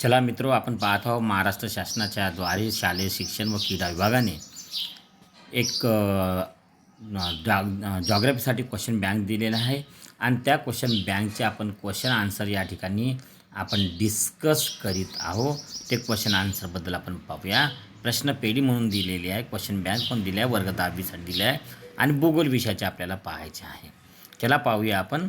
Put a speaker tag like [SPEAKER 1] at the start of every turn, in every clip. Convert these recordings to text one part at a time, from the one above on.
[SPEAKER 1] चला मित्रो, आपण पाहत आहोत महाराष्ट्र शासनाच्या द्वारे शालेय शिक्षण व क्रीडा विभागाने एक जॉग्राफीसाठी क्वेश्चन बँक दिलेला आहे आणि त्या क्वेश्चन बँकचे आपण क्वेश्चन आन्सर या ठिकाणी आपण डिस्कस करीत आहोत. ते क्वेश्चन आन्सरबद्दल आपण पाहूया. प्रश्नपेढी म्हणून दिलेली आहे, क्वेश्चन बँक पण दिली आहे, वर्ग 10वीसाठी दिले आहे आणि भूगोल विषयाचे आपल्याला पाहायचे आहे. चला पाहूया आपण.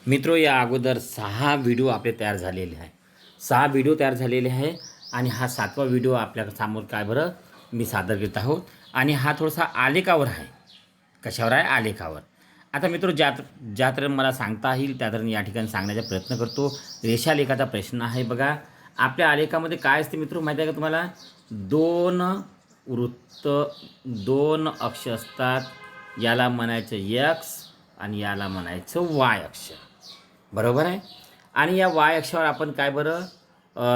[SPEAKER 1] मित्रो, या अगोदर 6 व्हिडिओ आपले तयार झालेले आहे. 6 व्हिडिओ तयार झालेले आहे आणि हा 7वा व्हिडिओ आपल्या समोर काय बरं मी सादर करत आहोत. आणि हा थोडासा आलेखावर आहे. कशावर आहे? आलेखावर. आता मित्रो, ज्या तर मला सांगता येईल त्या तर या ठिकाणी सांगण्याचा प्रयत्न करतो. रेषालेखाचा प्रश्न आहे. बघा, आपल्या आलेखामध्ये काय असते मित्रो माहिती आहे का तुम्हाला? 2 वृत्त, 2 अक्ष असतात. याला म्हणायचं एक्स आणि याला म्हणायचं वाय अक्ष. बरोबर आहे. आणि या वाय अक्षावर आपण काय बरं,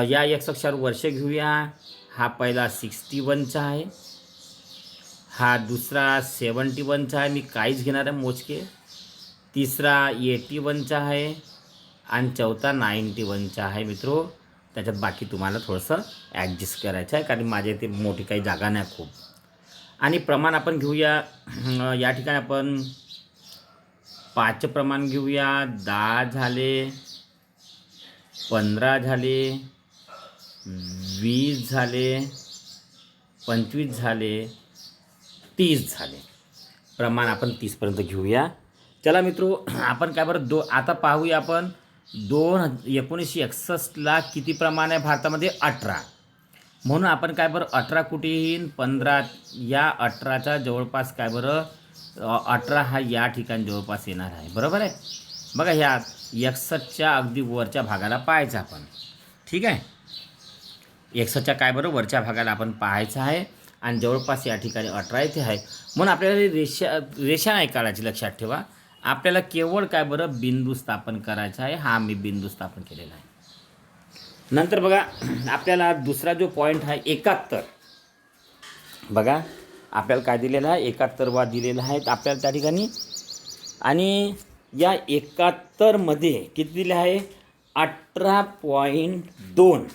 [SPEAKER 1] या एक्स अक्षावर वर्ष घेऊया. हा पहिला 61चा आहे, हा दुसरा 71चा आहे, मी काहीच घेणार आहे मोजके. तिसरा 81चा आहे आणि चौथा 91चा आहे. मित्रो, त्याच्यात बाकी तुम्हाला थोडंसं ॲडजस्ट करायचं आहे, कारण माझ्या इथे मोठी काही जागा नाही खूप. आणि प्रमाण आपण घेऊया. या ठिकाणी आपण 5चे प्रमाण घेऊया. 10 झाले, 15 झाले, 20 झाले, 25 झाले, 30 झाले. प्रमाण आपण 30पर्यंत घेऊया. चला मित्रो, आपण काय बरं आता पाहूया आपण. 1961ला किती प्रमाण आहे भारतामध्ये? 18. म्हणून आपण काय बरं 18 कुठे येईन? 15. या 18चा जवळपास काय बरं 18 हा या ठिकाणी जवळपास येणार आहे. बरोबर आहे. बघा, ह्या 61च्या अगदी वरच्या भागाला पाहायचं आपण. ठीक आहे. 61च्या काय बरं वरच्या भागाला आपण पाहायचं आहे आणि जवळपास या ठिकाणी 18 इथे आहे. म्हणून आपल्याला रेषा नाही काढायची. लक्षात ठेवा, आपल्याला केवळ काय बरं बिंदू स्थापन करायचा आहे. हा मी बिंदू स्थापन केलेला आहे. नंतर बघा, आपल्याला दुसरा जो पॉईंट आहे 71. बघा, आपल्याला काय दिलेलं आहे? 71 दिलेला आहे आपल्याला त्या ठिकाणी. आणि या 71मध्ये किती दिले आहे? 18.2.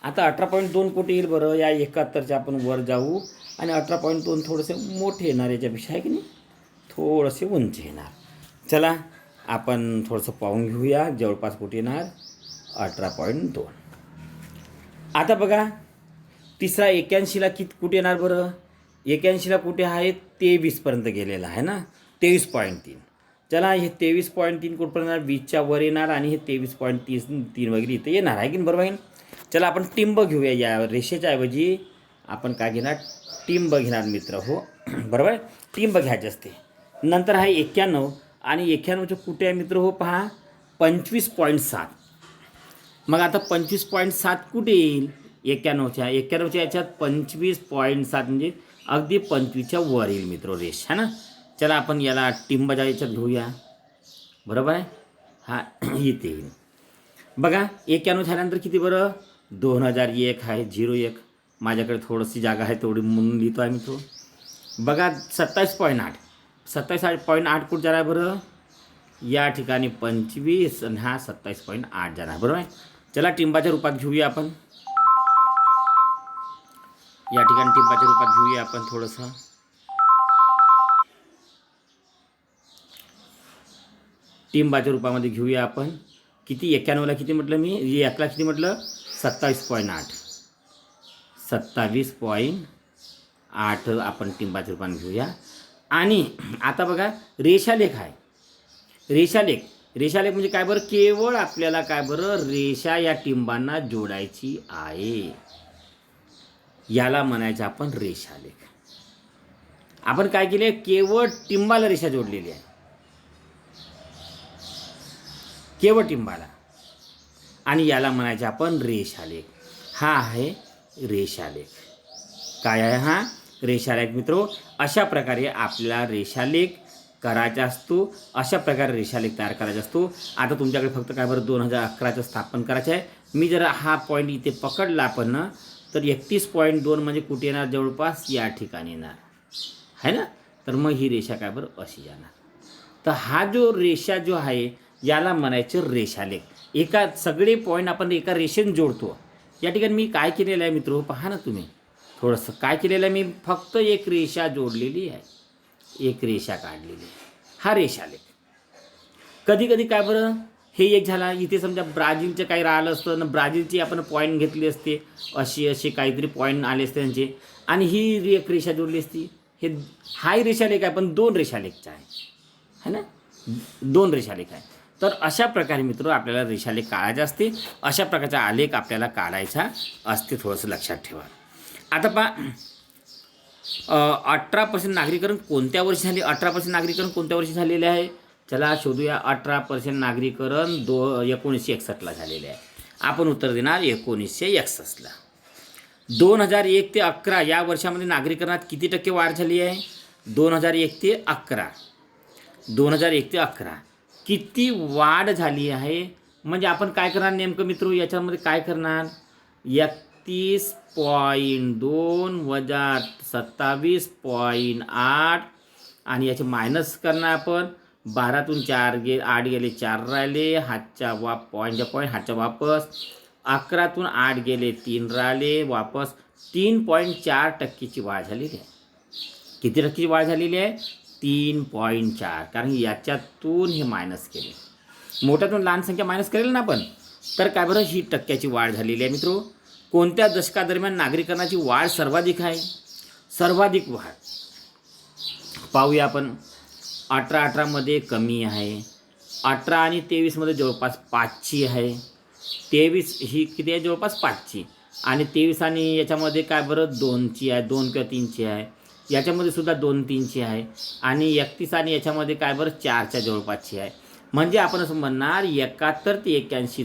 [SPEAKER 1] आता 18.2 कुठे येईल बरं? या 71च्या आपण वर जाऊ आणि 18.2 थोडेसे मोठे येणार, याच्यापेक्षा आहे की नाही, थोडेसे उंच येणार. चला आपण थोडंसं पाहून घेऊया जवळपास कुठे येणार. 18.2. आता बघा, तिसरा 81ला कुठे येणार बरं? 81ला कुठे आहे? 23पर्यंत गेलेला आहे ना, 23.3. चला, हे 23.3 कुठपर्यंत येणार? 20च्या वर येणार आणि हे 23.3 वगैरे इथे येणार आहे की बरोबर आहे. चला आपण टिंब घेऊया. या रेषेच्या ऐवजी आपण काय घेणार? टिंब घेणार मित्र. हो, बरोबर आहे, टिंब घ्यायचे असते. नंतर आहे 91 आणि 91च्या कुठे आहे मित्र? हो पहा, 25.7. मग आता 25.7 कुठे येईल? 91च्या याच्यात 25.7 म्हणजे अगदी 25च्या वर येईल मित्र रेषा ना. चला आपण याला टिंबाच्या याच्यात घेऊया. बरोबर आहे. हा इथे येईल. बघा, 91 झाल्यानंतर किती बरं? 2001 आहे. 01. माझ्याकडे थोडीशी जागा आहे, तेवढी म्हणून लिहितो आहे मित्र. बघा, 27.8. 27.8 कुठं जाणार बरं? या ठिकाणी 25 आणि हा 27.8 जाणार. बरोबर आहे. चला टिंबाच्या रूपात घेऊया आपण. या ठिकाणी टिंबाच्या रूपात घेऊया आपण थोडंसं. टिंबाच्या रूपामध्ये घेऊया आपण. किती? 91ला किती म्हटलं मी? 1ला किती म्हटलं? 27.8. 27.8 आपण टिंबाच्या रूपाने घेऊया. आणि आता बघा, रेषालेख आहे. रेषालेख म्हणजे काय बरं? केवळ आपल्याला काय बरं रेषा या टिंबांना जोडायची आहे. याला म्हणायचं आपण रेषालेख. आपण काय केले? केवळ टिंबाला रेषा जोडलेली आहे, केवळ टिंबाला, आणि याला म्हणायचे आपण रेषालेख. हा आहे रेषालेख. काय आहे हा? रेषालेख. मित्रो, अशा प्रकारे आपल्याला रेषालेख करायचा असतो. अशा प्रकारे रेषालेख तयार करायचा असतो. आता तुमच्याकडे फक्त काय बरं 2011चं स्थापन करायचं आहे. मी जर हा पॉईंट इथे पकडला आपण ना, तर 31.2 म्हणजे कुठे येणार? जवळपास या ठिकाणी येणार आहे ना. तर मग ही रेषा काय बरं अशी जाणार. तर हा जो रेषा जो आहे याला म्हणायचं रेषालेख. एका सगळे पॉईंट आपण एका रेषेने जोडतो. या ठिकाणी मी काय केलेलं आहे मित्र, पहा ना तुम्ही थोडंसं काय केलेलं आहे, मी फक्त एक रेषा जोडलेली आहे, एक रेषा काढलेली आहे, हा रेषालेख. कधी कधी काय बरं, हे एक झाला, इथे समजा ब्राझीलचं काही राहिलं असतं ना, ब्राझीलची आपण पॉईंट घेतली असते, असे काहीतरी पॉईंट आले असते त्यांचे, आणि ही एक रेषा जोडली असती. हे हाही रेषालेख आहे, पण 2 रेषालेखचा आहे ना, 2 रेषालेख आहे. तर अशा प्रकारे मित्र आपल्याला रेषालेख काढायचे असते, अशा प्रकारचा आलेख आपल्याला काढायचा असते, थोडंसं लक्षात ठेवा. आता पहा, 18% नागरीकरण कोणत्या वर्षी झाले, 18% नागरीकरण कोणत्या वर्षी झालेले आहे, चला शोधूया. 18% नागरीकरण 1961ला झालेले आहे. आपण उत्तर देणार 1961ला. 2001 ते 11 या वर्षामध्ये नागरीकरणात किती टक्के वाढ झाली आहे, 2001 ते 11, 2001 ते 11 किती वाढ झाली आहे. म्हणजे आपण काय करणार नेमकं मित्र, याच्यामध्ये काय करणार, 31.2 वजा 27.8 आणि याचे मायनस करणार आपण. 12तून 8 गेले, 4 राहिले, हातच्या पॉईंट हातच्या वापस. 11तून 8 गेले, 3 राहिले, वापस. 3.4% वाढ झालेली आहे. किती टक्केची वाढ झालेली आहे, 3.4. कारण याच्यातून हे मायनस केले, मोठ्यातून लहान संख्या मायनस करेल ना आपण, तर काय बरं ही टक्क्याची वाढ झालेली आहे मित्रो. कोणत्या दशकादरम्यान नागरिकरणाची वाढ सर्वाधिक आहे, सर्वाधिक वाढ पाहूया आपण. 18मध्ये कमी आहे, 18 आणि 23मध्ये जवळपास 5ची आहे, 23 ही किती आहे, जवळपास 5ची, आणि 23 आणि याच्यामध्ये काय बरं 2ची आहे, 2 किंवा 3ची आहे, याच्यामध्ये सुद्धा 2-3ची आहे, आणि 31 आणि याच्यामध्ये काय बरं 4च्या जवळपासची आहे. म्हणजे आपण असं म्हणणार 71 ते 81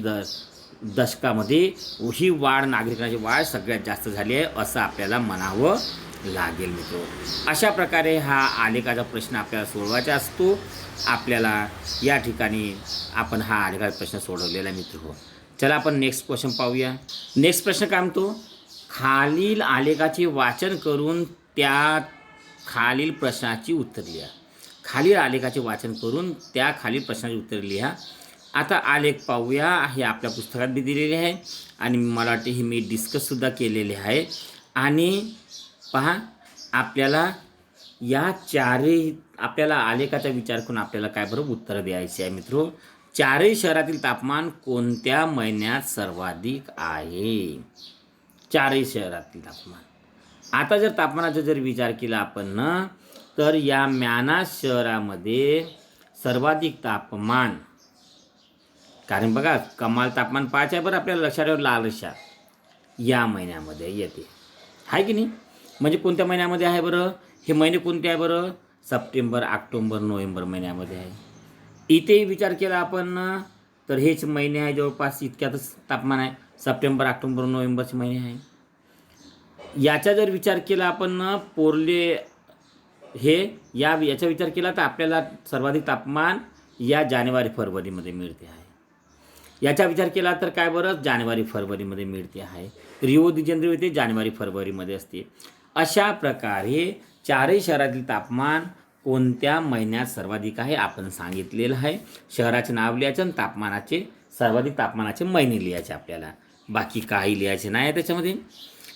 [SPEAKER 1] दशकामध्ये ही वाढ, नागरिकांची वाढ सगळ्यात जास्त झाली आहे असं आपल्याला म्हणावं लागेल मित्र. अशा प्रकारे हा आलेखाचा प्रश्न आपल्याला सोडवायचा असतो. आपल्याला या ठिकाणी आपण हा आलेखाचा प्रश्न सोडवलेला मित्र हो. चला आपण नेक्स्ट क्वेश्चन पाहूया. नेक्स्ट प्रश्न काय म्हणतो, खालील आलेखाचे वाचन करून त्या खालील प्रश्नाची उत्तर लिहा. खालील आलेखाचे वाचन करून त्या खालील प्रश्नाची उत्तर लिहा. आता आलेख पाहूया. हे आपल्या पुस्तकात बी दिलेले आहे आणि मला वाटते हे मी डिस्कससुद्धा केलेले आहे. आणि पहा, आपल्याला या चारही आपल्याला आलेखाचा विचार करून आपल्याला काय बरोबर उत्तर द्यायचे आहे मित्रो. चारही शहरातील तापमान कोणत्या महिन्यात सर्वाधिक आहे, चारही शहरातील तापमान. आता जर तापमानाचा जर विचार केला आपण ना, तर या म्याना शहरामध्ये सर्वाधिक तापमान, कारण बघा कमाल तापमान 5 आहे बरं, आपल्याला लक्षात ठेवा लाल रेषा या महिन्यामध्ये येते आहे की नाही. म्हणजे कोणत्या महिन्यामध्ये आहे बरं, हे महिने कोणते आहे बरं, सप्टेंबर, ऑक्टोबर, नोव्हेंबर महिन्यामध्ये आहे. इथेही विचार केला आपण ना, तर हेच महिने आहे, जवळपास इतक्यातच तापमान आहे, सप्टेंबर, ऑक्टोबर, नोव्हेंबरचे महिने आहे. याचा जर विचार केला आपण ना, पोरले हे याचा विचार केला तर आपल्याला सर्वाधिक तापमान या जानेवारी फरवरीमध्ये मिळते आहे. याचा विचार केला तर काय बरं, जानेवारी फरवरीमध्ये मिळते आहे. रिओ दि जेनेरो येथे जानेवारी फरवरीमध्ये असते. अशा प्रकारे चारही शहरातील तापमान कोणत्या महिन्यात सर्वाधिक आहे आपण सांगितलेलं आहे. शहराचे नाव लिहायचं आणि तापमानाचे सर्वाधिक तापमानाचे महिने लिहायचे आपल्याला, बाकी काही लिहायचे नाही आहे त्याच्यामध्ये.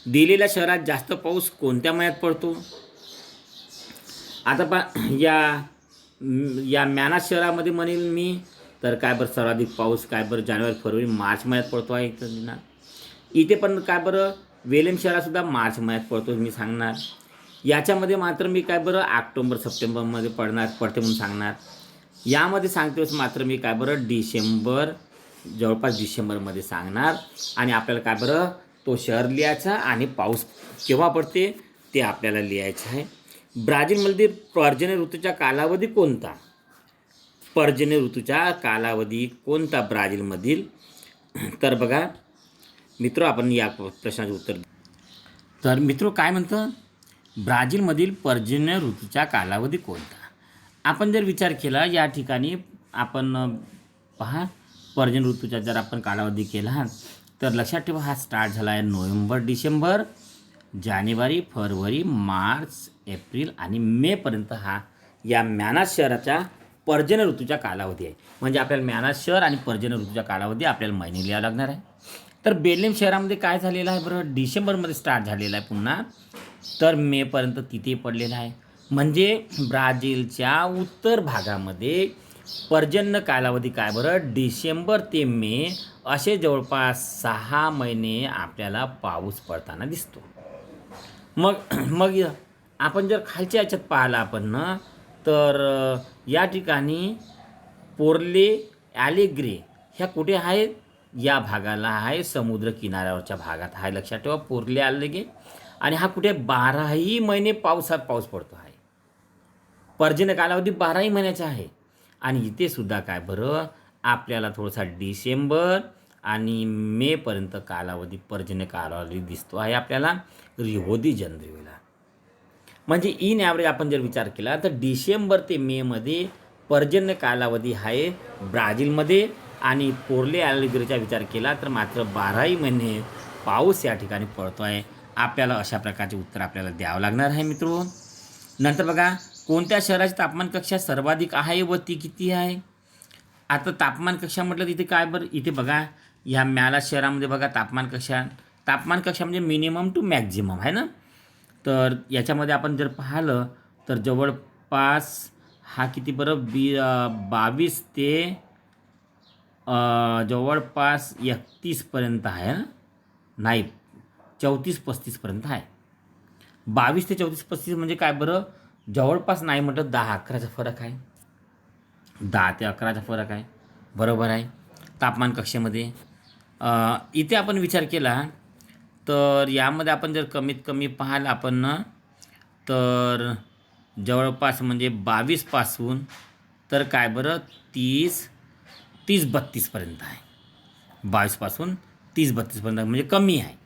[SPEAKER 1] दिलेल्या शहरात जास्त पाऊस कोणत्या महिन्यात पडतो. आता या म्याना शहरामध्ये म्हणेल मी, तर काय बरं सर्वाधिक पाऊस काय बरं जानेवारी, फरवरी, मार्च महिन्यात पडतो आहे इथं. इथे पण काय बरं वेलेम शहरातसुद्धा मार्च महिन्यात पडतो मी सांगणार. याच्यामध्ये मात्र मी काय बरं ऑक्टोबर, सप्टेंबरमध्ये पडते म्हणून सांगणार. यामध्ये सांगते मात्र मी काय बरं डिसेंबर, जवळपास डिसेंबरमध्ये सांगणार. आणि आपल्याला काय बरं तो शहर लिहायचा आणि पाऊस केव्हा पडते ते आपल्याला लिहायचं आहे. ब्राझीलमधील पर्जन्य ऋतूचा कालावधी कोणता, पर्जन्य ऋतूचा कालावधी कोणता ब्राझीलमधील. तर बघा मित्र, आपण या प्रश्नाचे उत्तर. तर मित्र काय म्हणतं, ब्राझीलमधील पर्जन्य ऋतूचा कालावधी कोणता. आपण जर विचार केला या ठिकाणी आपण पहा, पर्जन्य ऋतूचा जर आपण कालावधी केला तर लक्षात ठेवा हा स्टार्ट झाला आहे नोव्हेंबर, डिसेंबर, जानेवारी, फरवरी, मार्च, एप्रिल आणि मेपर्यंत हा या म्याना शहराचा पर्जन्य ऋतूचा कालावधी आहे. म्हणजे आपल्याला म्यानास शहर आणि पर्जन्य ऋतूचा कालावधी आपल्याला महिने लिहावं लागणार आहे. तर बेर्लिन शहरामध्ये काय झालेलं आहे बरं, डिसेंबरमध्ये स्टार्ट झालेलं आहे पुन्हा, तर मेपर्यंत तिथे पडलेलं आहे. म्हणजे ब्राझीलच्या उत्तर भागामध्ये पर्जन्य कालावधी काय बरं, डिसेंबर ते मे असे जवळपास 6 महिने आपल्याला पाऊस पडताना दिसतो. मग मग आपण जर खालच्या याच्यात पाहिलं आपण ना, तर या ठिकाणी पोर्ले ॲलेग्रे ह्या कुठे आहेत, या भागाला आहे, समुद्र किनाऱ्यावरच्या भागात आहे. लक्षात ठेवा, पोर्ले ॲलेग्रे. आणि हा कुठे 12ही महिने पाऊस पडतो आहे. पर्जन्य कालावधी 12ही महिन्याचा आहे. आणि इथे सुद्धा काय बरं, आपल्याला थोडासा डिसेंबर आणि मेपर्यंत कालावधी, पर्जन्य कालावधी दिसतो आहे आपल्याला रिओ दी जानेरोला. म्हणजे इन ॲव्हरेज आपण जर विचार केला तर डिसेंबर ते मेमध्ये पर्जन्य कालावधी आहे ब्राझीलमध्ये, आणि पोर्ले ॲलेग्रेचा विचार केला तर मात्र 12ही महिने पाऊस या ठिकाणी पडतो आहे. आपल्याला अशा प्रकारचे उत्तर आपल्याला द्यावं लागणार आहे मित्रो. नंतर बघा, कोणत्या शहराची तापमान कक्षा सर्वाधिक आहे व ती किती आहे. आता तापमान कक्षा म्हटलं तिथे काय बरं, इथे बघा ह्या म्यालास शहरामध्ये बघा तापमान कक्षा म्हणजे मिनिमम टू मॅक्झिमम आहे ना. तर याच्यामध्ये आपण जर पाहिलं तर जवळपास हा किती बरं 22 ते जवळपास 31पर्यंत आहे ना, नाही 34-35पर्यंत आहे. 22 ते 34-35 म्हणजे काय बरं, जवळपास नाही म्हटलं 10-11चा फरक आहे. 10 ते 11चा फरक आहे, बरोबर आहे तापमान कक्षेमध्ये. इथे आपण विचार केला तर यामध्ये आपण जर कमीत कमी पाहायला आपण ना, तर जवळपास म्हणजे 22 पासून तर काय बरं 30-32पर्यंत आहे. 22 पासून 30-32पर्यंत म्हणजे कमी आहे.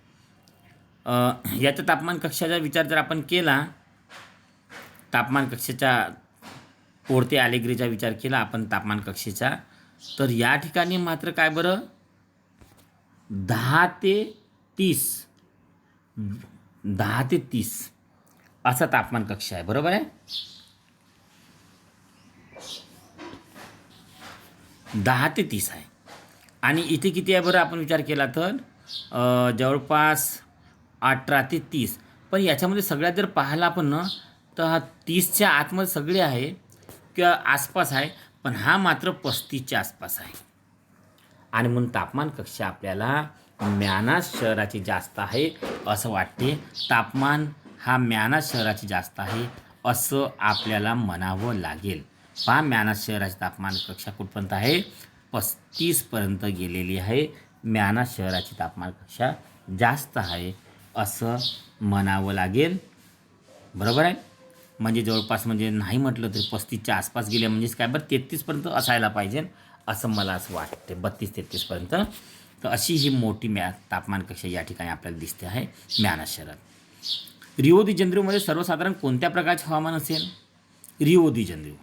[SPEAKER 1] याच्या तापमान कक्षाचा विचार जर आपण केला, तापमान कक्षेच्या पोर्ते ॲलेग्रेचा विचार केला आपण तापमान कक्षेचा, तर या ठिकाणी मात्र काय बरं 10 ते 30 असा तापमान कक्षा आहे, बरोबर आहे. 10 ते 30 आहे. आणि इथे किती आहे बरं, आपण विचार केला तर जवळपास 18 ते 30. पण याच्यामध्ये सगळ्यात जर पाहायला आपण ना, तर हा 30च्या आतमध्ये सगळे आहे किंवा आसपास आहे, पण हा मात्र 35च्या आसपास आहे. आणि म्हणून तापमान कक्षा आपल्याला म्यानास शहराची जास्त आहे असं वाटते. तापमान हा म्यानास शहराची जास्त आहे असं आपल्याला म्हणावं लागेल. पहा, म्यानास शहराची तापमान कक्षा कुठपर्यंत आहे, 35पर्यंत गेलेली आहे. म्यानास शहराची तापमान कक्षा जास्त आहे असं म्हणावं लागेल, बरोबर आहे. म्हणजे जवळपास म्हणजे नाही म्हटलं तरी 35च्या आसपास गेले, म्हणजेच काय बरं 33पर्यंत असायला पाहिजे असं मला असं वाटते, 32-33पर्यंत. तर अशी ही मोठी तापमान कक्षा या ठिकाणी आपल्याला दिसते आहे म्यानास शहरात. रिओ दी जानेरोमध्ये सर्वसाधारण कोणत्या प्रकारचे हवामान असेल. रिओ दी जानेरो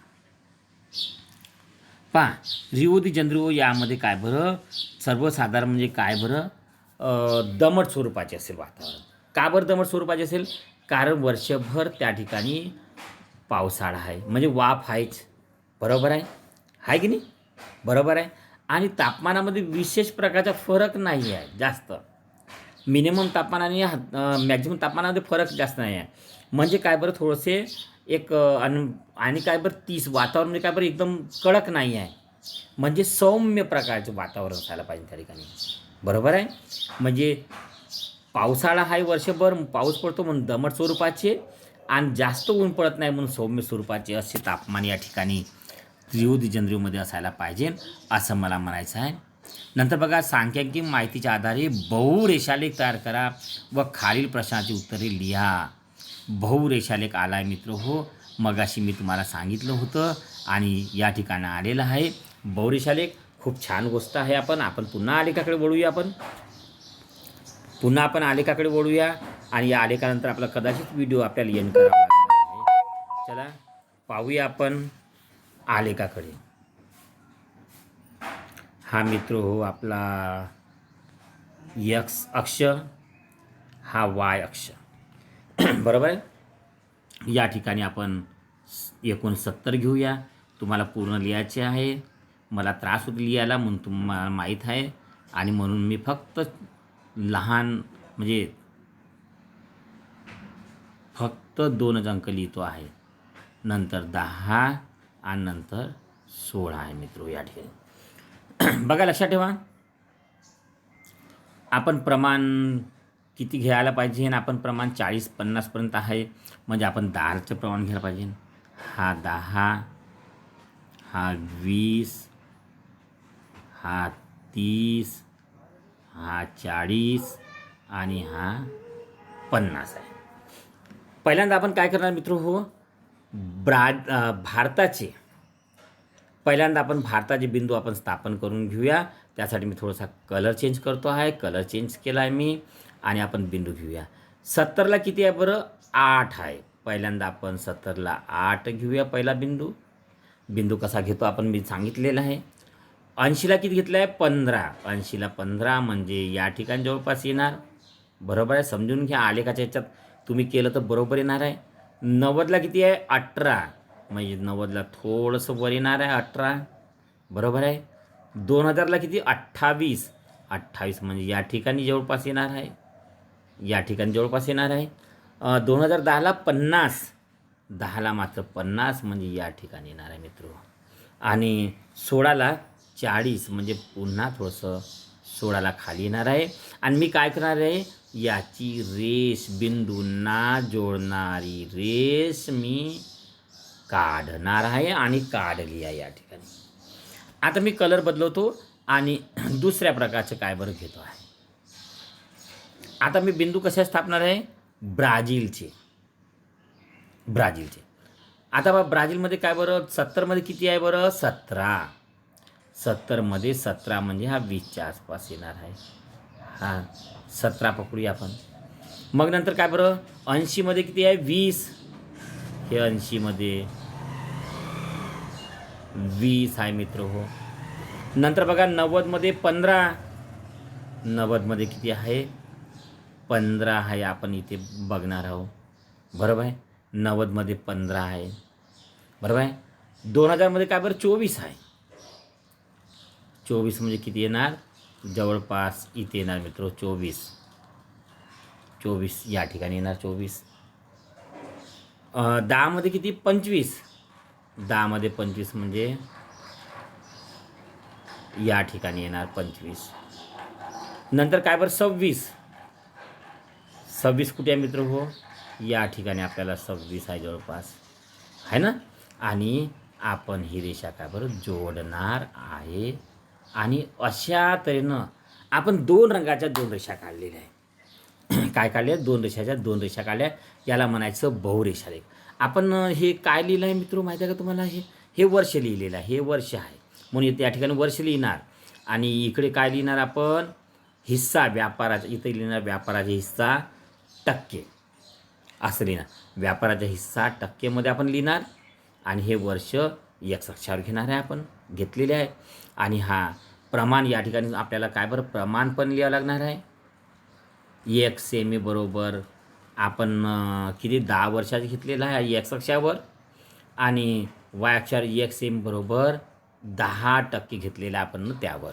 [SPEAKER 1] पहा, रिओ दी जानेरो यामध्ये काय बरं सर्वसाधारण म्हणजे काय बरं दमट स्वरूपाचे असेल वातावरण. का बरं दमट स्वरूपाचे असेल, कारण वर्षभर त्या ठिकाणी पावसाळा आहे, म्हणजे वाफ आहेच, बरोबर आहे की नाही, बरोबर आहे. आणि तापमानामध्ये विशेष प्रकारचा फरक नाही आहे जास्त. मिनिमम तापमान आणि मॅक्झिमम तापमानामध्ये फरक जास्त नाही आहे. म्हणजे काय बरं थोडेसे एक आणि काय बरं 30 वातावरण म्हणजे काय बरं एकदम कडक नाही आहे, म्हणजे सौम्य प्रकारचे वातावरण असायला पाहिजे त्या ठिकाणी, बरोबर आहे. म्हणजे पावसाळा आहे, वर्षभर पाऊस पडतो म्हणून दमट स्वरूपाचे, आणि जास्त ऊन पडत नाही म्हणून सौम्य स्वरूपाचे असे तापमान या ठिकाणी रिओ दी जानेरोमध्ये असायला पाहिजे असं मला म्हणायचं आहे. नंतर बघा, सांख्यिकी माहितीच्या आधारे बहुरेषालेख तयार करा व खालील प्रश्नाची उत्तरे लिहा. बहुरेषालेख आला आहे मित्र हो, मगाशी मी तुम्हाला सांगितलं होतं आणि या ठिकाणी आलेलं आहे बहुरेषालेख. खूप छान गोष्ट आहे. आपण पुन्हा आलेखाकडे वळूया. आपण आलेखाकडे वळूया आणि या आलेखानंतर आपला कदाचित व्हिडिओ आपल्याला एंड करावा लागणार आहे. चला पाहूया आपण आलेखाकडे. हा मित्र हो आपला एक्स अक्ष, हा वाय अक्ष, बरोबर आहे. या ठिकाणी आपण 69 घेऊया, तुम्हाला पूर्ण लिहायचे आहे. मला त्रास होतो लिहायला म्हणून तुम्हाला माहीत आहे आणि म्हणून मी फक्त लहान म्हणजे फक्त 2च अंक लिहितो आहे. नंतर 10 आणि नंतर 16 आहे मित्रो या ठिकाणी. बघा लक्षात ठेवा, आपण प्रमाण किती घ्यायला पाहिजे आणि आपण प्रमाण 40-50 आहे म्हणजे आपण 10चं प्रमाण घ्यायला पाहिजे. हा 10, हा 20, हा 30, हा 40 आणि हा 50 आहे. पहिल्यांदा आपण काय करणार मित्र हो, भारताचे पहिल्यांदा आपण भारताचे बिंदू आपण स्थापन करून घेऊया. त्यासाठी मी थोडासा कलर चेंज करतो आहे. कलर चेंज केला आहे मी आणि आपण बिंदू घेऊया. 70ला किती आहे बरं? 8 आहे. पहिल्यांदा आपण 70ला 8 घेऊया पहिला बिंदू. बिंदू कसा घेतो आपण मी सांगितलेलं आहे. 80ला किती घेतलं आहे? 15. 80ला 15 म्हणजे या ठिकाणी जवळपास येणार. बरोबर आहे, समजून घ्या. आलेखाच्या ह्याच्यात तुम्ही केलं तर बरोबर येणार आहे. 90ला किती आहे? 18 म्हणजे 90ला थोडंसं वर येणार आहे 18. बरोबर आहे. 2000ला किती? 28. 28 म्हणजे या ठिकाणी जवळपास येणार आहे. या ठिकाणी जवळपास येणार आहे. 2010ला 50. 10ला मात्र 50 म्हणजे या ठिकाणी येणार आहे मित्र. आणि 16ला 40 म्हणजे पुन्हा थोडंसं 16ला खाली येणार आहे. आणि मी काय करणार आहे, याची रेष बिंदूंना जोडणारी रेष मी काढणार आहे आणि काढली आहे या ठिकाणी. आता मी कलर बदलवतो आणि दुसऱ्या प्रकारचं काय बरं घेतो आहे. आता मी बिंदू कशा स्थापणार आहे? ब्राझीलचे. आता बा ब्राझीलमध्ये काय बरं? 70मध्ये किती आहे बरं? 17. 70मध्ये 17 म्हणजे हा 20च्या आसपास येणार आहे. हा 17 पकडूया आपण. मग नंतर काय बरं? 80मध्ये किती आहे? 20. हे 80मध्ये 20 आहे मित्र हो. नंतर बघा 90मध्ये 15. 90मध्ये किती आहे? 15 आहे. आपण इथे बघणार आहोत. बरोबर आहे. 90मध्ये 15 आहे. बरोबर आहे. 2000मध्ये काय बरं? 24 आहे. 24 म्हणजे किती येणार? जवळपास इथे येणार मित्र 24. 24 या ठिकाणी येणार 24. 10मध्ये किती? 25. 10मध्ये 25 म्हणजे या ठिकाणी येणार 25. नंतर काय बरं? 26. 26 कुठे आहे मित्र हो? या ठिकाणी आपल्याला 26 आहे जवळपास, आहे ना. आणि आपण ही रेषा काय बरं? जोडणार आहे. आणि अशा तऱ्हेनं आपण 2 रंगाच्या 2 रेषा काढलेल्या आहे. काय काढल्या? 2 रेषाच्या 2 रेषा काढल्या. याला म्हणायचं बहुरेषारेख. आपण हे काय लिहिलं आहे मित्र माहिती आहे का तुम्हाला? हे वर्ष लिहिलेलं आहे. हे वर्ष आहे म्हणून त्या ठिकाणी वर्ष लिहिणार. आणि इकडे काय लिहिणार आपण? हिस्सा व्यापाराचा. इथे लिहिणार व्यापाराचा हिस्सा टक्के असं लिहिणार. व्यापाराचा हिस्सा टक्केमध्ये आपण लिहिणार. आणि हे वर्ष एक्स अक्षरावर घेणार आहे, आपण घेतलेले आहे. आणि हा प्रमाण या ठिकाणी आपल्याला काय बरं? प्रमाण पण लिहावं लागणार आहे. 1 सेमी बरोबर आपण किती 10 वर्षाचं घेतलेलं आहे एक्स अक्षावर. आणि वाय अक्षावर 1 सेमी बरोबर 10% घेतलेलं आहे आपण त्यावर.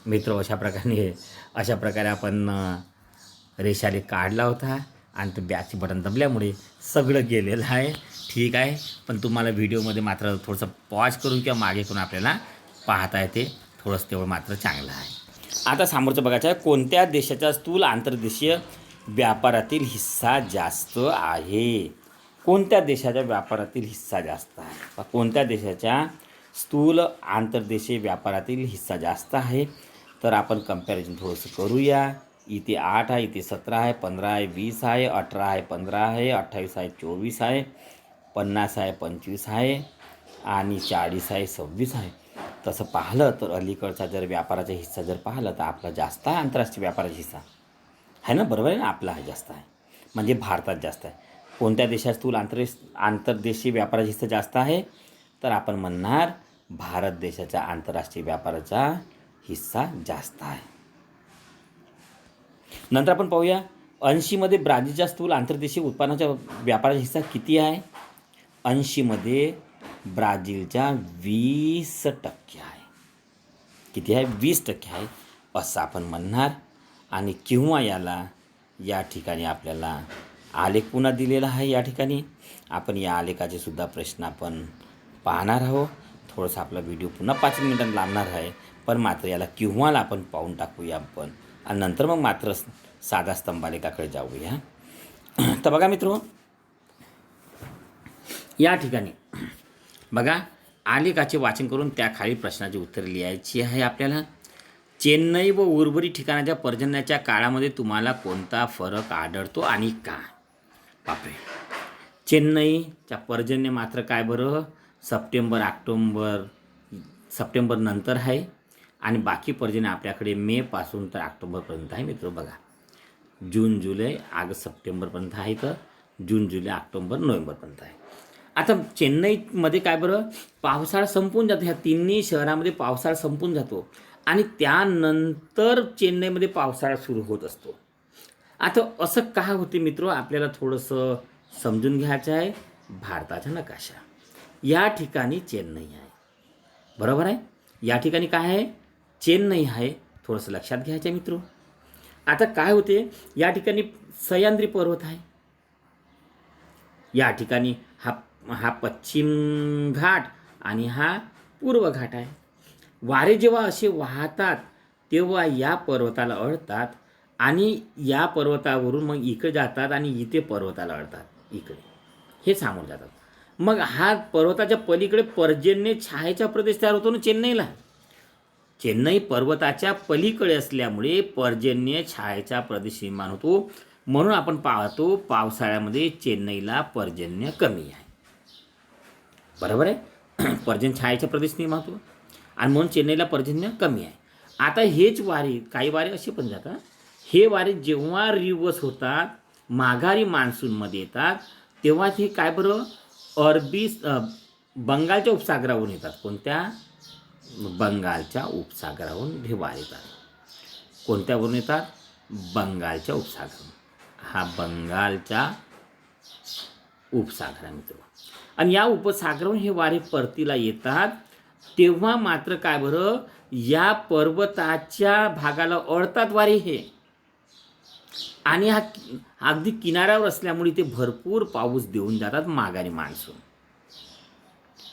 [SPEAKER 1] मित्र अशा प्रकारे आपण रेषालेख काढला होता. आणि तो बॅकचे बटन दबल्यामुळे सगळं गेलेलं आहे. ठीक आहे, पण तुम्हाला व्हिडिओमध्ये मात्र थोडंसं पॉज करून किंवा मागे करून आपल्याला पाहता येते. थोडंसं तेवढं मात्र चांगलं आहे. आता समोरचं बघायचं आहे, कोणत्या देशाच्या स्थूल आंतरदेशीय व्यापारातील हिस्सा जास्त आहे? कोणत्या देशाच्या व्यापारातील हिस्सा जास्त आहे? कोणत्या देशाच्या स्थूल आंतरदेशीय व्यापारातील हिस्सा जास्त आहे? तर आपण कंपॅरिझन थोडंसं करूया. इथे 8 आहे, इथे 17 आहे, 15 आहे, 20 आहे, 18 आहे, 15 आहे, 28 आहे, 24 आहे, 50 आहे, 25 आहे आणि 40 आहे, 26 आहे. तसं पाहिलं तर अलीकडचा जर व्यापाराचा हिस्सा जर पाहिलं तर आपला जास्त आहे. आंतरराष्ट्रीय व्यापाराचा हिस्सा आहे ना, बरोबर आहे ना, आपला हा जास्त आहे. म्हणजे भारतात जास्त आहे. कोणत्या देशात स्थूल आंतरदेशीय व्यापाराचा हिस्सा जास्त आहे? तर आपण म्हणणार भारत देशाच्या आंतरराष्ट्रीय व्यापाराचा हिस्सा जास्त आहे. नंतर आपण पाहूया 80मध्ये ब्राझीलच्या स्थूल आंतरदेशीय उत्पन्नाच्या व्यापाराचा हिस्सा किती आहे? 80मध्ये ब्राझीलच्या 20% आहे. किती आहे? 20% आहे असं आपण म्हणणार. आणि किंवा या ठिकाणी आपल्याला आलेख पुन्हा दिलेला आहे. या ठिकाणी आपण या आलेखाचे सुद्धा प्रश्न आपण पाहणार आहोत. थोडंसं आपला व्हिडिओ पुन्हा 5 मिनिटांत लांबणार आहे, पण मात्र याला किंवाला आपण पाहून टाकूया आपण, आणि नंतर मग मात्र साधा स्तंभालेखाकडे जाऊया. तर बघा मित्रो, या ठिकाणी बघा आलेखाचे वाचन करून त्या खाली प्रश्नाची उत्तरे लिहायची आहे आपल्याला. चेन्नई व उर्वरित ठिकाणाच्या पर्जन्याच्या काळामध्ये तुम्हाला कोणता फरक आढळतो आणि का? बापरे, चेन्नईच्या पर्जन्य मात्र काय बरं, सप्टेंबर नंतर आहे, आणि बाकी पर्जन्य आपल्याकडे मे पासून तर ऑक्टोबरपर्यंत आहे मित्र. बघा, जून जुलै ऑगस्ट सप्टेंबरपर्यंत आहे, तर जून जुलै ऑक्टोबर नोव्हेंबरपर्यंत आहे. आता चेन्नईमध्ये काय बरं, पावसाळा संपून जातो. ह्या तिन्ही शहरामध्ये पावसाळा संपून जातो आणि त्यानंतर चेन्नईमध्ये पावसाळा सुरू होत असतो. आता असं का होते मित्र, आपल्याला थोडंसं समजून घ्यायचं आहे. भारताचा नकाशा, या ठिकाणी चेन्नई आहे, बरोबर आहे. या ठिकाणी काय आहे? चेन्नई आहे. थोडंसं लक्षात घ्यायचं आहे मित्र. आता काय होते, या ठिकाणी सह्याद्री पर्वत आहे. या ठिकाणी हा पश्चिम घाट आणि हा पूर्व घाट आहे. वारे जेव्हा असे वाहतात तेव्हा या पर्वताला अडतात आणि या पर्वतावरून मग इकडे जातात आणि इथे पर्वताला अडतात इकडे, हे सामोर जातात. मग हा पर्वताच्या पलीकडे पर्जन्य छायेचा प्रदेश तयार होतो ना चेन्नईला. चेन्नई पर्वताच्या पलीकडे असल्यामुळे पर्जन्य छायेचा प्रदेश निर्माण होतो. म्हणून आपण पाहतो पावसाळ्यामध्ये चेन्नईला पर्जन्य कमी आहे, बरोबर आहे. पर्जन्य छायेचा प्रदेश निर्माण होतो आणि म्हणून चेन्नईला पर्जन्य कमी आहे. आता हेच वारे, काही वारे असे पण जातात, हे वारे जेव्हा रिवर्स होतात, माघारी मान्सूनमध्ये येतात, तेव्हा ते काय बरं, बंगालच्या उपसागरावरून येतात. कोणत्या? बंगालच्या उपसागरावरून हे वारे येतात. कोणत्यावरून येतात? बंगालच्या उपसागरावरून. हा बंगालच्या उपसागर आहे मित्र. आणि या उपसागरावरून हे वारे परतीला येतात, तेव्हा मात्र काय बरं, या पर्वताच्या भागाला अडतात वारे हे, आणि हा अगदी किनाऱ्यावर असल्यामुळे ते भरपूर पाऊस देऊन जातात.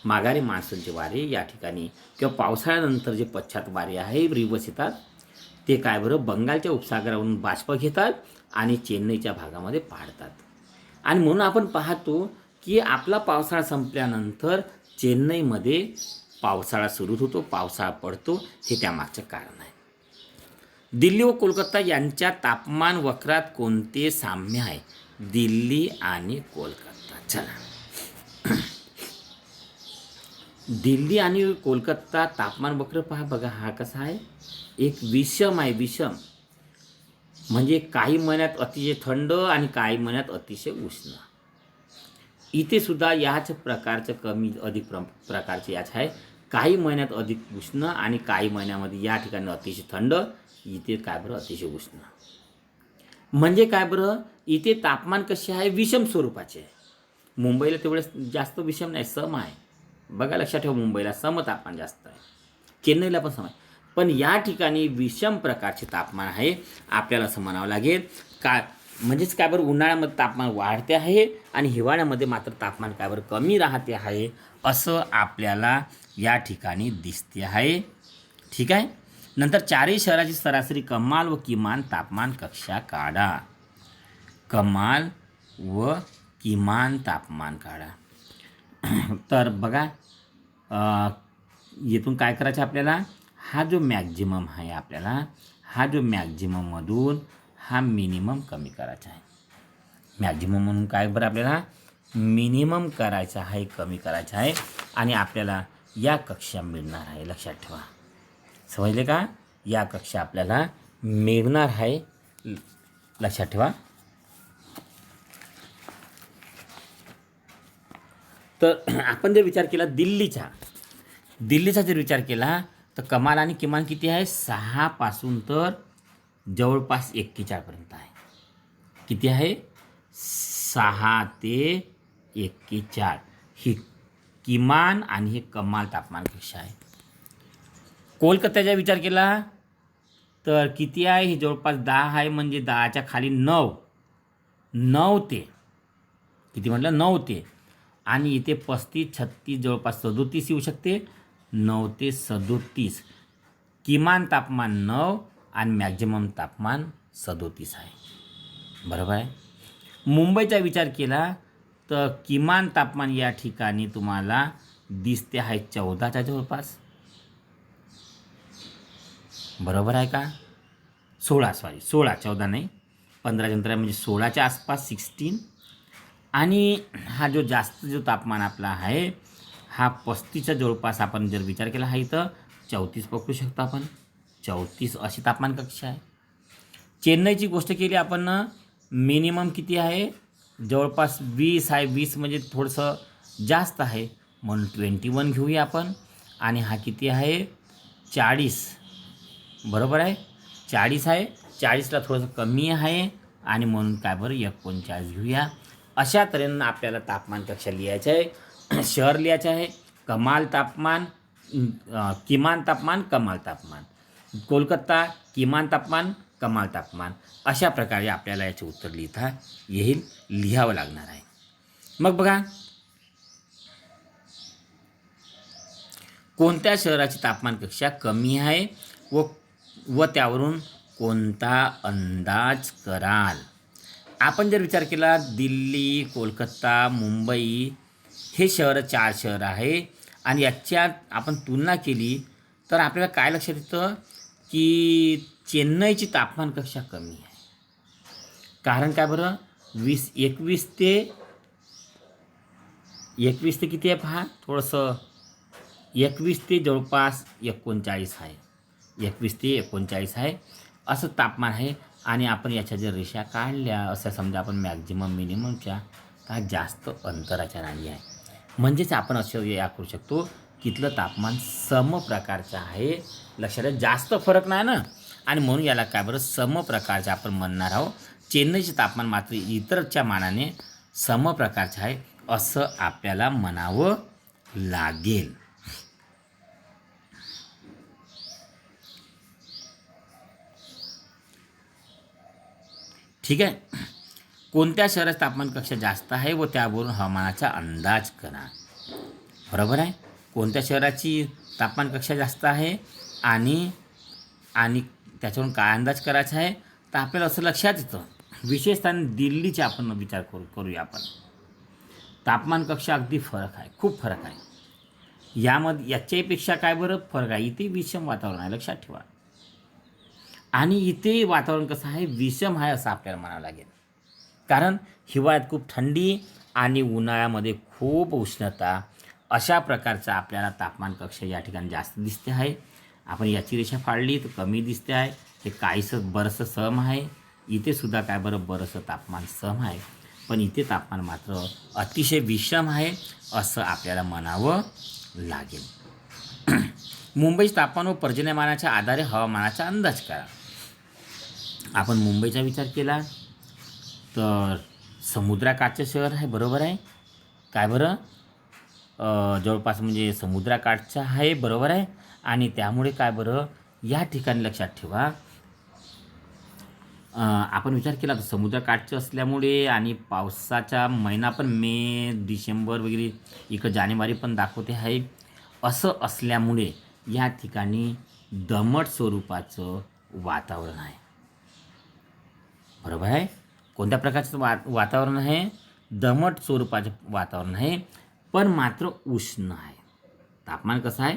[SPEAKER 1] माघारी मान्सूनचे वारे या ठिकाणी किंवा पावसाळ्यानंतर जे पश्चात वारे आहे रिवर्स येतात, ते काय बरं, बंगालच्या उपसागरावरून बाष्प घेतात आणि चेन्नईच्या भागामध्ये पाडतात. आणि म्हणून आपण पाहतो की आपला पावसाळा संपल्यानंतर चेन्नईमध्ये पावसाळा सुरू होतो, पावसाळा पडतो. हे त्यामागचं कारण आहे. दिल्ली व कोलकाता यांच्या तापमान वक्रात कोणते साम्य आहे? दिल्ली आणि कोलकाता. चला, दिल्ली आणि कोलकाता तापमान वक्र पहा. बघा, हा कसा आहे, एक विषम आहे. विषम म्हणजे काही महिन्यात अतिशय थंड आणि काही महिन्यात अतिशय उष्ण. इथे सुद्धा याच प्रकारचं कमी अधिक प्रकारचे याच आहे. काही महिन्यात अधिक उष्ण आणि काही महिन्यामध्ये या ठिकाणी अतिशय थंड, इथे काय बरं अतिशय उष्ण. म्हणजे काय बरं, इथे तापमान कसे आहे, विषम स्वरूपाचे आहे. मुंबईला तेवढं जास्त विषम नाही, सम आहे. बघा, लक्षात ठेवा, मुंबईला सम तापमान जास्त आहे, चेन्नईला पण सम आहे. पण या ठिकाणी विषम प्रकारचे तापमान आहे. आपल्याला असं म्हणावं लागेल का, म्हणजेच काय बरं, उन्हाळ्यामध्ये तापमान वाढते आहे आणि हिवाळ्यामध्ये मात्र तापमान काय बरं कमी राहते आहे, असं आपल्याला या ठिकाणी दिसते आहे. ठीक आहे. नंतर चारही शहराची सरासरी कमाल व किमान तापमान कक्षा काढा. कमाल व किमान तापमान काढा. तर बघा, येथून काय करायचं आपल्याला, हा जो मॅक्झिमम आहे आपल्याला, हा जो मॅक्झिमममधून हा मिनिमम कमी करायचा आहे. मॅक्झिमम म्हणून काय बरं आपल्याला मिनिमम करायचा आहे, कमी करायचा आहे, आणि आपल्याला या कक्षा मिळणार आहे. लक्षात ठेवा, समजले का? या कक्षा आपल्याला मिळणार आहे, लक्षात ठेवा. तर आपण जर विचार केला दिल्लीचा जर विचार केला, तर कमाल आणि किमान किती आहे, 6 पासून तर जवळपास 41 पर्यंत आहे. किती आहे, 6 ते 41. ही किमान आणि हे कमाल तापमान कक्षा आहे. कोलकात्याचा विचार केला तर किती आहे, हे जवळपास 10 आहे, म्हणजे 10च्या खाली 9 ते किती म्हटलं 9 ते, आणि इथे 35 36 जवळपास 37 येऊ शकते. 9 ते 37 किमान तापमान 9 आणि मॅक्झिमम तापमान 37 आहे. बरोबर आहे. मुंबईचा विचार केला तर किमान तापमान या ठिकाणी तुम्हाला दिसते आहे 14च्या जवळपास. बरोबर आहे का? 16 14 नाही, 15 नंतर म्हणजे 16च्या आसपास 16. आणि हा जो जास्त जो तापमान आपला आहे हा 35च्या जवळपास आपण जर विचार केला आहे तर 34 पकडू शकतो आपण. 34 अशी तापमान कक्षा आहे. चेन्नईची गोष्ट केली आपण, मिनिमम किती आहे, जवळपास 20 आहे. 20 म्हणजे थोडंसं जास्त आहे म्हणून 21 घेऊया आपण. आणि हा किती आहे 40. बरोबर आहे, 40 आहे. 40ला थोडंसं कमी आहे आणि म्हणून काय बरं 39 घेऊया. अशा तऱ्हेनं आपल्याला तापमान कक्षा लिहायचं आहे. शहर लिहायचं आहे, कमाल तापमान, किमान तापमान, कमाल तापमान. कोलकाता किमान तापमान, कमाल तापमान. अशा प्रकारे आपल्याला याचे उत्तर लिहिता येईल, लिहावं लागणार आहे. मग बघा, कोणत्या शहराची तापमान कक्षा कमी आहे व त्यावरून कोणता अंदाज कराल. आपण जर विचार केला, दिल्ली, कोलकाता, मुंबई हे शहरं 4 शहरं आहे आणि याच्यात आपण तुलना केली तर आपल्याला काय लक्षात येतं की चेन्नईची तापमान कक्षा कमी आहे. कारण काय बरं, 21 ते किती आहे पहा, थोडंसं 21 ते जवळपास 39 आहे. 21 ते 39 आहे असं तापमान आहे. आणि आपण याच्या जर रेषा काढल्या असं समजा आपण मॅक्झिमम मिनिममच्या का जास्त अंतराच्या नाही आहे. म्हणजेच आपण असं या करू शकतो की इथलं तापमान सम प्रकारचं आहे. लक्षात आहे, जास्त फरक नाही ना, आणि म्हणून याला काय बरं सम प्रकारचं आपण म्हणणार आहोत. चेन्नईचे तापमान मात्र इतरच्या मानाने सम प्रकारचं आहे असं आपल्याला म्हणावं लागेल. ठीक आहे. कोणत्या शहरात तापमान कक्षा जास्त आहे व त्यावरून हवामानाचा अंदाज करा. बरोबर आहे. कोणत्या शहराची तापमान कक्षा जास्त आहे आणि त्याच्यावरून काय अंदाज करायचा आहे, तर आपल्याला असं लक्षात येतं. विशेषतः दिल्लीचा आपण विचार करूया आपण. तापमान कक्षा अगदी फरक आहे, खूप फरक आहे. याच्यापेक्षा काय बरं फरक आहे, इथे विषम वातावरण आहे, लक्षात ठेवा. आणि इथे वातावरण कसं आहे, विषम आहे असं आपल्याला म्हणावं लागेल. कारण हिवाळ्यात खूप थंडी आणि उन्हाळ्यामध्ये खूप उष्णता, अशा प्रकारचा आपल्याला तापमान कक्षा या ठिकाणी जास्त दिसते आहे. आपण याची रेषा फाडली तर कमी दिसते आहे. हे काहीसं बरंचसं सम आहे. इथे सुद्धा काय बरं बरंचसं तापमान सम आहे, पण इथे तापमान मात्र अतिशय विषम आहे असं आपल्याला म्हणावं लागेल. मुंबईचे तापमान व पर्जन्यमानाच्या आधारे हवामानाचा अंदाज करा. आपण मुंबईचा विचार केला तर समुद्राकाठचं शहर आहे. बरोबर आहे. काय बरं, जवळपास म्हणजे समुद्राकाठचं आहे. बरोबर आहे. आणि त्यामुळे काय बरं, या ठिकाणी लक्षात ठेवा, आपण विचार केला तर समुद्रकाठचं असल्यामुळे आणि पावसाचा महिना पण मे डिसेंबर वगैरे, इकडं जानेवारी पण दाखवते आहे. असं असल्यामुळे या ठिकाणी दमट स्वरूपाचं वातावरण आहे. बरोबर आहे. कोणत्या प्रकारचं वातावरण आहे, दमट स्वरूपाचं वातावरण आहे, पण मात्र उष्ण आहे. तापमान कसं आहे,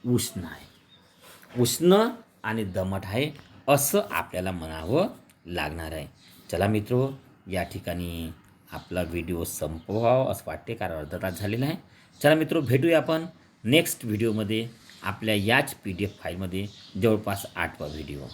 [SPEAKER 1] उष्ण आहे. उष्ण आणि दमट आहे असं आपल्याला म्हणावं लागणार आहे. चला मित्रो, या ठिकाणी आपला व्हिडिओ संपवावा असं वाटते, कारण अर्धा तास झालेला आहे. चला मित्रो, भेटूया आपण नेक्स्ट व्हिडिओमध्ये आपल्या याच PDF फाईलमध्ये, जवळपास 8वा व्हिडिओ.